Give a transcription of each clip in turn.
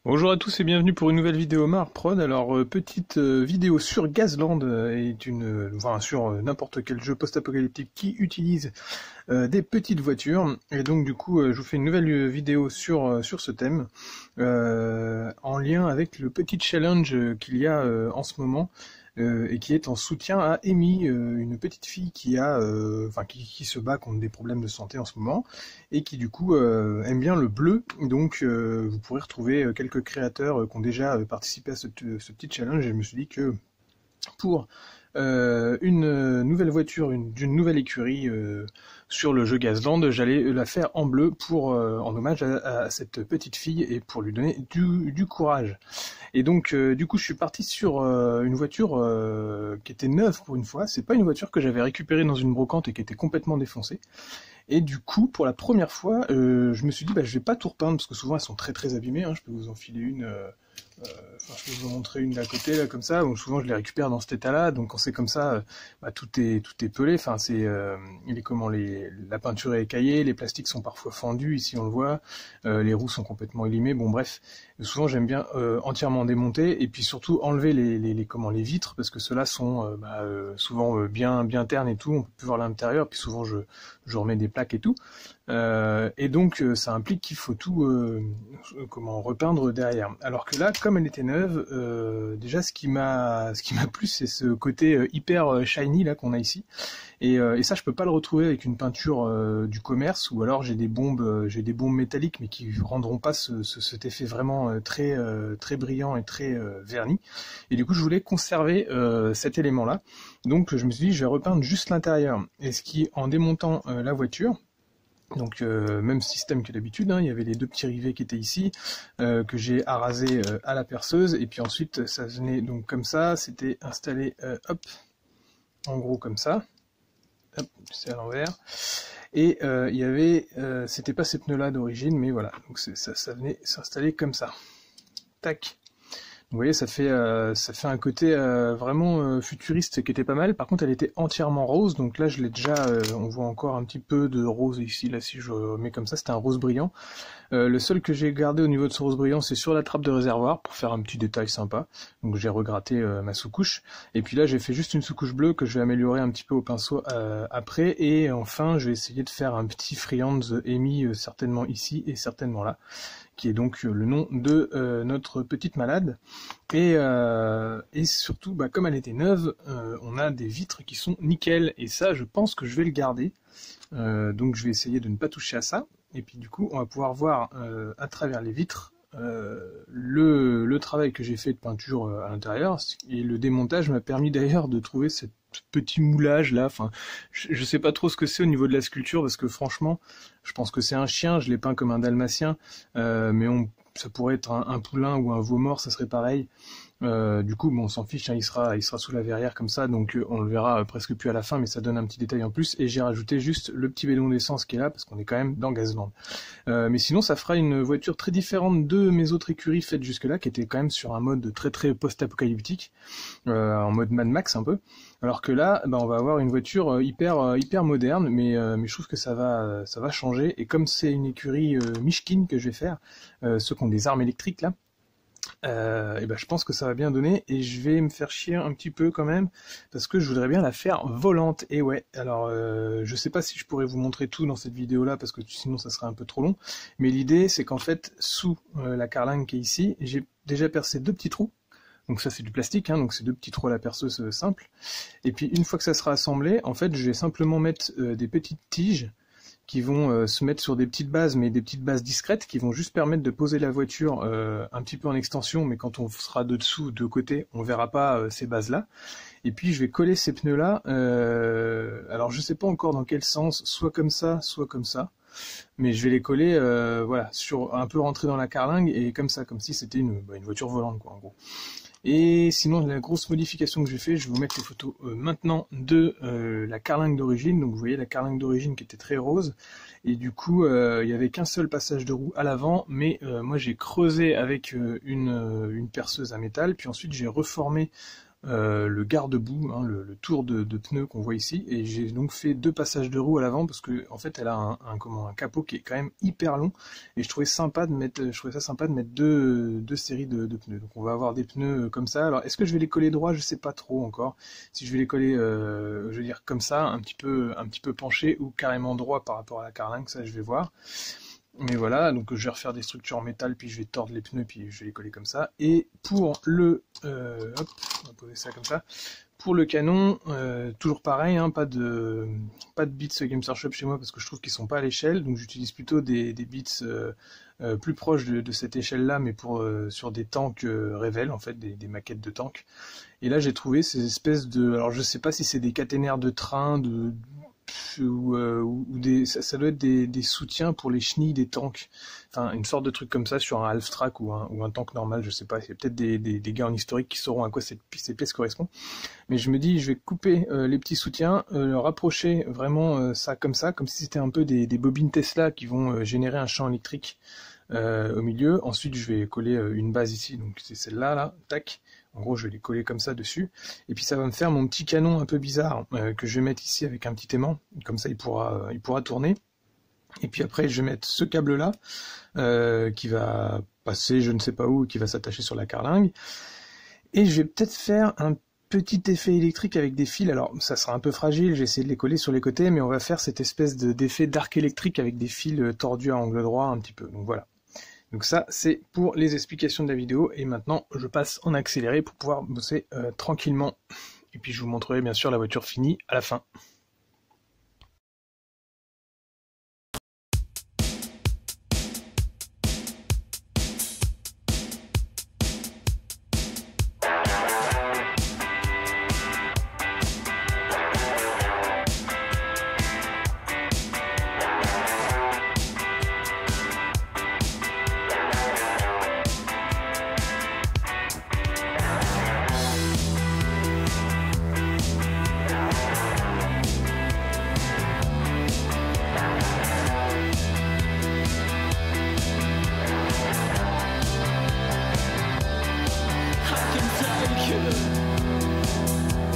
Bonjour à tous et bienvenue pour une nouvelle vidéo Marprod. Alors petite vidéo sur Gazland enfin sur n'importe quel jeu post-apocalyptique qui utilise des petites voitures. Et donc du coup je vous fais une nouvelle vidéo sur ce thème en lien avec le petit challenge qu'il y a en ce moment. Et qui est en soutien à Amy, une petite fille qui se bat contre des problèmes de santé en ce moment, et qui du coup aime bien le bleu. Donc vous pourrez retrouver quelques créateurs qui ont déjà participé à ce petit challenge, et je me suis dit que pour une nouvelle voiture d'une nouvelle écurie sur le jeu Gazland, j'allais la faire en bleu en hommage à cette petite fille et pour lui donner du courage. Et donc du coup je suis parti sur une voiture qui était neuve pour une fois. C'est pas une voiture que j'avais récupérée dans une brocante et qui était complètement défoncée. Et du coup, pour la première fois, je me suis dit, je vais pas tout repeindre, parce que souvent elles sont très très abîmées, hein. Je peux vous enfiler une, je peux vous en montrer une d'à côté, là, comme ça, où souvent je les récupère dans cet état-là, donc quand c'est comme ça, tout est pelé, enfin, la peinture est écaillée, les plastiques sont parfois fendus, ici on le voit, les roues sont complètement élimées, bon bref, souvent j'aime bien entièrement démonter, et puis surtout enlever les vitres, parce que ceux-là sont souvent bien ternes et tout, on peut plus voir l'intérieur, puis souvent je remets des plaques et tout. Et donc ça implique qu'il faut tout repeindre derrière. Alors que là, comme elle était neuve, déjà ce qui m'a plu, c'est ce côté hyper shiny là qu'on a ici. Et ça, je peux pas le retrouver avec une peinture du commerce, ou alors j'ai des bombes métalliques, mais qui rendront pas cet effet vraiment très brillant et très verni. Et du coup, je voulais conserver cet élément-là. Donc, je me suis dit, je vais repeindre juste l'intérieur. Et ce qui, en démontant la voiture, donc même système que d'habitude, hein, il y avait les deux petits rivets qui étaient ici, que j'ai arasé à la perceuse, et puis ensuite ça venait donc comme ça, c'était installé hop, en gros comme ça, hop, c'est à l'envers, et il y avait, c'était pas ces pneus là d'origine, mais voilà, donc ça venait s'installer comme ça, tac. Vous voyez, ça fait un côté vraiment futuriste qui était pas mal. Par contre, elle était entièrement rose, donc là, je l'ai déjà. On voit encore un petit peu de rose ici. Là, si je mets comme ça, c'était un rose brillant. Le seul que j'ai gardé au niveau de ce rose brillant, c'est sur la trappe de réservoir pour faire un petit détail sympa. Donc j'ai regratté ma sous-couche. Et puis là, j'ai fait juste une sous-couche bleue que je vais améliorer un petit peu au pinceau après. Et enfin, je vais essayer de faire un petit Friands Amy certainement ici et certainement là, qui est donc le nom de notre petite malade. Et surtout, comme elle était neuve, on a des vitres qui sont nickel, et ça, je pense que je vais le garder. Donc je vais essayer de ne pas toucher à ça, et puis du coup, on va pouvoir voir à travers les vitres le travail que j'ai fait de peinture à l'intérieur, et le démontage m'a permis d'ailleurs de trouver ce petit moulage là. Enfin, je sais pas trop ce que c'est au niveau de la sculpture, parce que franchement, je pense que c'est un chien, je l'ai peint comme un dalmatien, mais ça pourrait être un poulain ou un veau mort, ça serait pareil. Du coup, bon, on s'en fiche, hein, il sera sous la verrière comme ça, donc on le verra presque plus à la fin, mais ça donne un petit détail en plus. Et j'ai rajouté juste le petit bidon d'essence qui est là, parce qu'on est quand même dans Gazland. Mais sinon, ça fera une voiture très différente de mes autres écuries faites jusque-là, qui étaient quand même sur un mode très très post-apocalyptique, en mode Mad Max un peu. Alors que là, on va avoir une voiture hyper moderne, mais je trouve que ça va changer. Et comme c'est une écurie Mishkin que je vais faire, ceux qui ont des armes électriques là, et je pense que ça va bien donner, et je vais me faire chier un petit peu quand même, parce que je voudrais bien la faire volante. Et ouais, alors je sais pas si je pourrais vous montrer tout dans cette vidéo là, parce que sinon ça serait un peu trop long, mais l'idée c'est qu'en fait sous la carlingue qui est ici, j'ai déjà percé deux petits trous. Donc ça c'est du plastique, hein, donc c'est deux petits trous à la perceuse simple. Et puis une fois que ça sera assemblé, en fait je vais simplement mettre des petites tiges qui vont se mettre sur des petites bases, mais des petites bases discrètes, qui vont juste permettre de poser la voiture un petit peu en extension, mais quand on sera de dessous, de côté, on verra pas ces bases-là. Et puis je vais coller ces pneus-là, alors je sais pas encore dans quel sens, soit comme ça, mais je vais les coller, un peu rentrer dans la carlingue, et comme ça, comme si c'était une voiture volante, quoi, en gros. Et sinon, la grosse modification que j'ai fait, je vais vous mettre les photos maintenant de la carlingue d'origine. Donc vous voyez la carlingue d'origine qui était très rose, et du coup il n'y avait qu'un seul passage de roue à l'avant, mais moi j'ai creusé avec une perceuse à métal, puis ensuite j'ai reformé le garde-boue, hein, le tour de pneu qu'on voit ici, et j'ai donc fait 2 passages de roue à l'avant parce que en fait elle a un capot qui est quand même hyper long, et je trouvais ça sympa de mettre deux séries de pneus. Donc on va avoir des pneus comme ça. Alors est-ce que je vais les coller droit? Je sais pas trop encore. Si je vais les coller, je veux dire comme ça, un petit peu penché ou carrément droit par rapport à la carlingue, ça je vais voir. Mais voilà, donc je vais refaire des structures en métal, puis je vais tordre les pneus, puis je vais les coller comme ça. Et pour le... hop, on va poser ça comme ça. Pour le canon, toujours pareil, hein, pas de bits Games Workshop chez moi, parce que je trouve qu'ils sont pas à l'échelle. Donc j'utilise plutôt des bits plus proches de cette échelle-là, mais sur des tanks Revell, en fait, des maquettes de tanks. Et là j'ai trouvé ces espèces de... Alors je sais pas si c'est des caténaires de train, ou ça doit être des soutiens pour les chenilles des tanks, enfin une sorte de truc comme ça sur un half-track ou un tank normal, je sais pas, il y a peut-être des gars en historique qui sauront à quoi ces pièces correspondent, mais je me dis je vais couper les petits soutiens, rapprocher vraiment ça, comme si c'était un peu des bobines Tesla qui vont générer un champ électrique au milieu. Ensuite je vais coller une base ici, donc c'est celle-là, là, tac. En gros, je vais les coller comme ça dessus. Et puis ça va me faire mon petit canon un peu bizarre que je vais mettre ici avec un petit aimant. Comme ça, il pourra tourner. Et puis après, je vais mettre ce câble-là qui va passer je ne sais pas où, qui va s'attacher sur la carlingue. Et je vais peut-être faire un petit effet électrique avec des fils. Alors, ça sera un peu fragile, j'ai essayé de les coller sur les côtés, mais on va faire cette espèce d'effet d'arc électrique avec des fils tordus à angle droit un petit peu. Donc voilà. Donc ça, c'est pour les explications de la vidéo, et maintenant je passe en accéléré pour pouvoir bosser tranquillement. Et puis je vous montrerai bien sûr la voiture finie à la fin.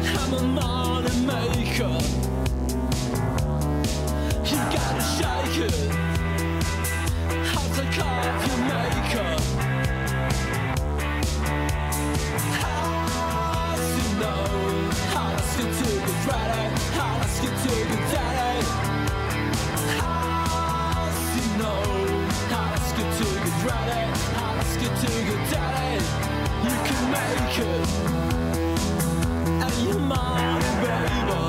I'm a money maker. You gotta shake it. I'll take off your makeup. As you know, I'll ask you to get ready. I'll ask you to get daddy. As you know, I'll ask you to get ready. I'll ask you to get daddy. You can make it. You're mine, baby.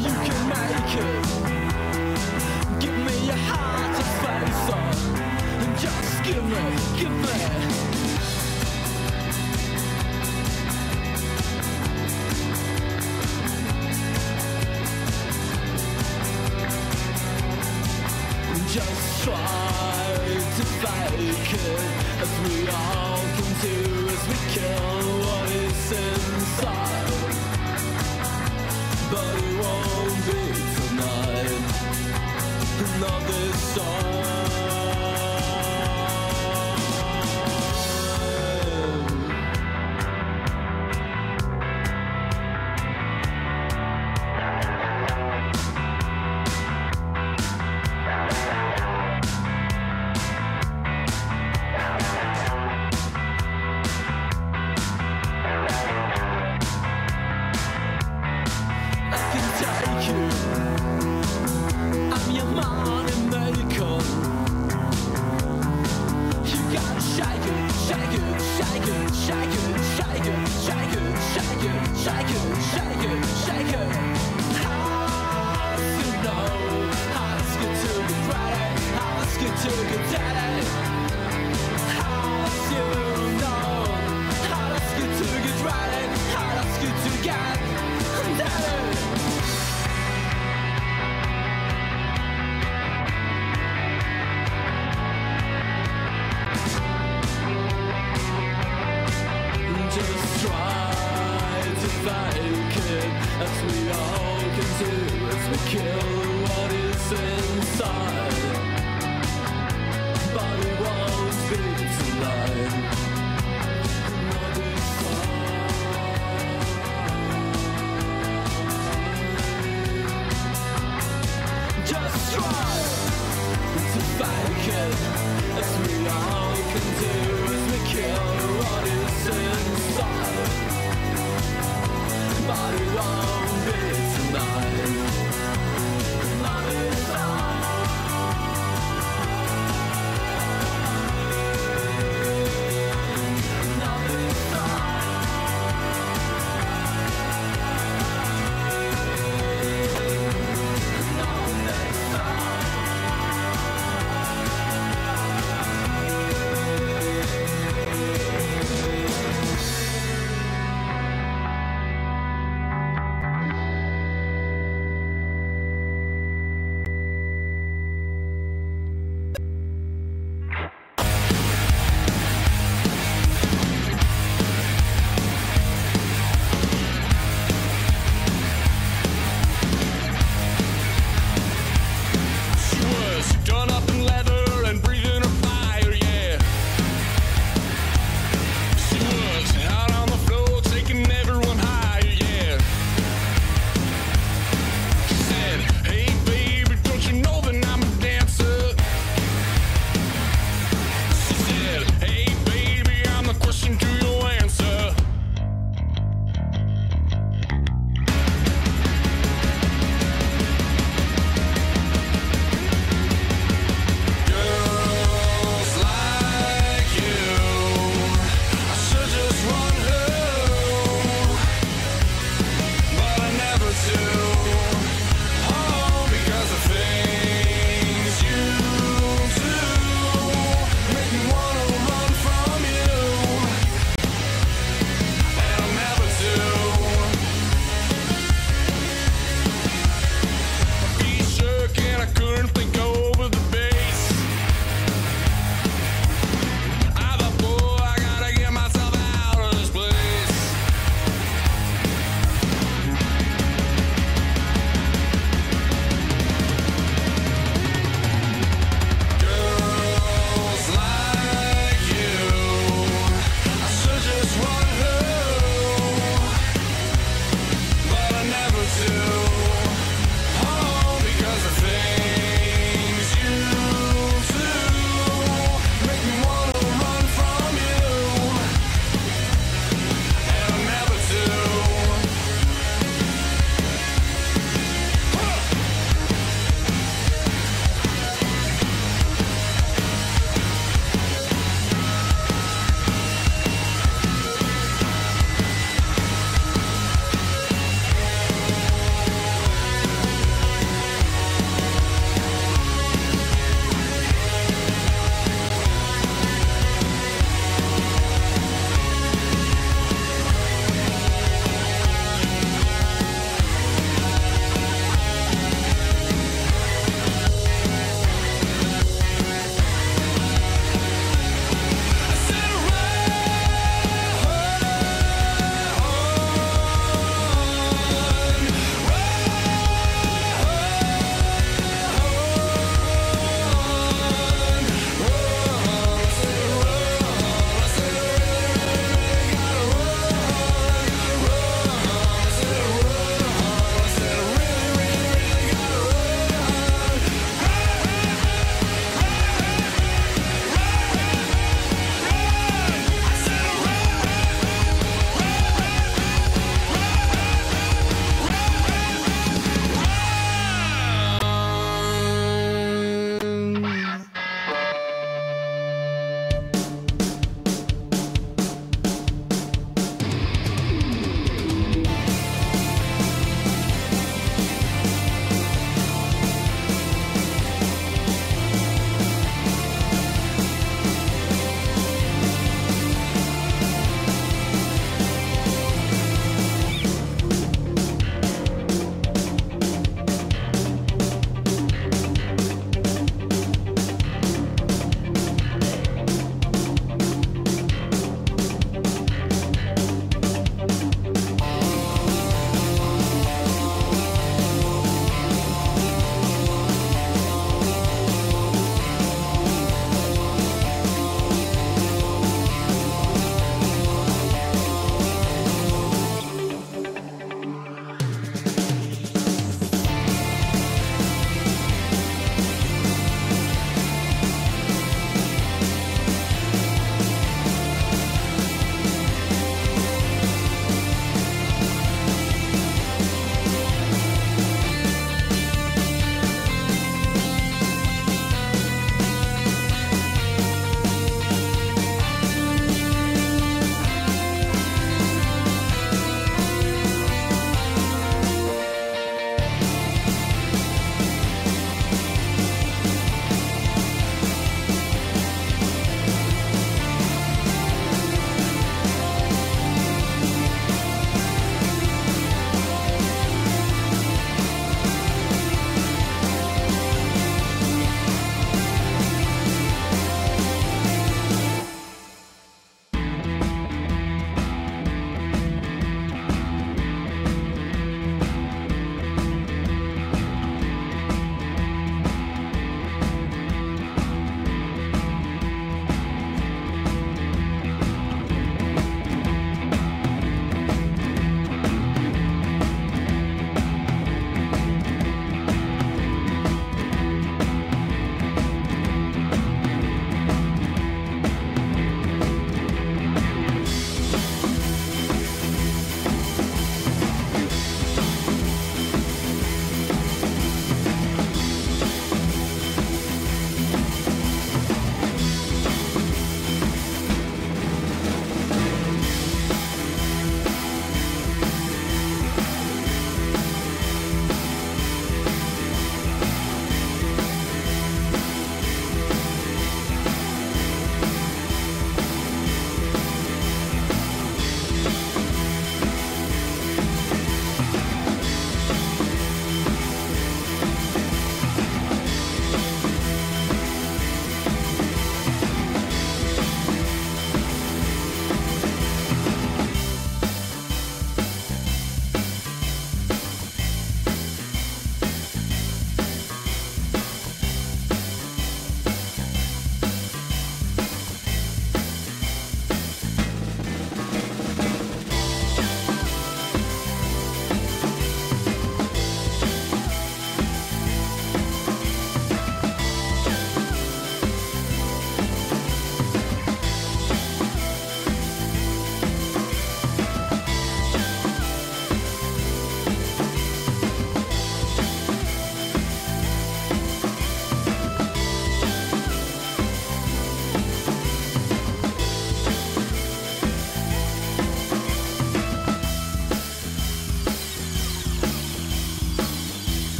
You can make it. Give me your heart and face on, and just give me. Just try to fake it, as we all can do, as we kill what is inside. But it won't be tonight, not this time. I'm your money maker. You gotta shake it, shake it, shake it, shake it, shake it, shake it, shake it, shake it, shake it, shake it. As you know, I'll ask you to get ready. I'll ask you to get daddy. As you know, I'll ask you to get ready. I'll ask you to get daddy. Just try to fake it, as we all can do, as we kill what is inside. But it won't be tonight, not this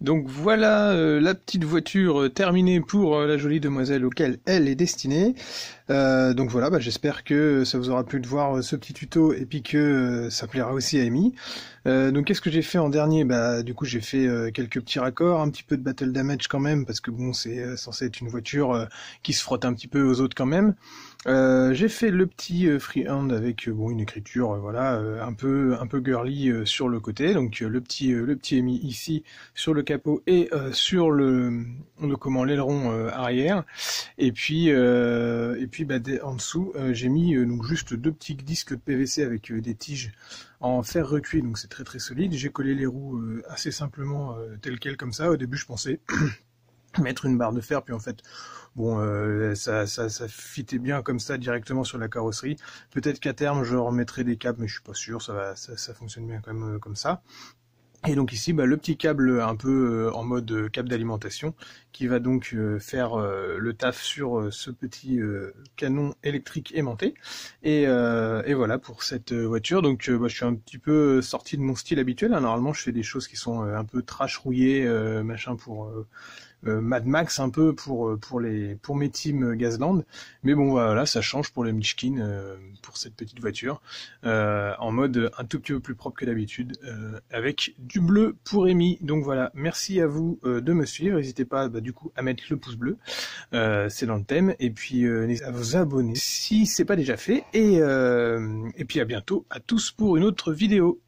Donc voilà la petite voiture terminée pour la jolie demoiselle auquel elle est destinée. Donc voilà, bah, j'espère que ça vous aura plu de voir ce petit tuto et puis que ça plaira aussi à Amy. Donc qu'est-ce que j'ai fait en dernier? Bah du coup j'ai fait quelques petits raccords, un petit peu de battle damage quand même, parce que bon c'est censé être une voiture qui se frotte un petit peu aux autres quand même. J'ai fait le petit freehand avec bon une écriture voilà un peu girly sur le côté, donc le petit Amy ici sur le capot et sur le comment l'aileron arrière, et puis bah, en dessous j'ai mis donc juste deux petits disques de PVC avec des tiges en fer recuit, donc c'est très très solide. J'ai collé les roues assez simplement telles quelles comme ça. Au début je pensais mettre une barre de fer, puis en fait bon ça fitait bien comme ça directement sur la carrosserie. Peut-être qu'à terme je remettrai des câbles, mais je suis pas sûr, ça fonctionne bien quand même comme ça. Et donc ici, bah, le petit câble un peu en mode câble d'alimentation qui va donc faire le taf sur ce petit canon électrique aimanté. Et voilà pour cette voiture. Donc bah, je suis un petit peu sorti de mon style habituel, hein. Normalement, je fais des choses qui sont un peu trash rouillées, machin pour Mad Max un peu pour mes teams Gazland, mais bon voilà, ça change pour le Mishkin pour cette petite voiture en mode un tout petit peu plus propre que d'habitude, avec du bleu pour Amy. Donc voilà, merci à vous de me suivre, n'hésitez pas du coup à mettre le pouce bleu, c'est dans le thème, et puis n'hésitez à vous abonner si c'est pas déjà fait, et puis à bientôt à tous pour une autre vidéo.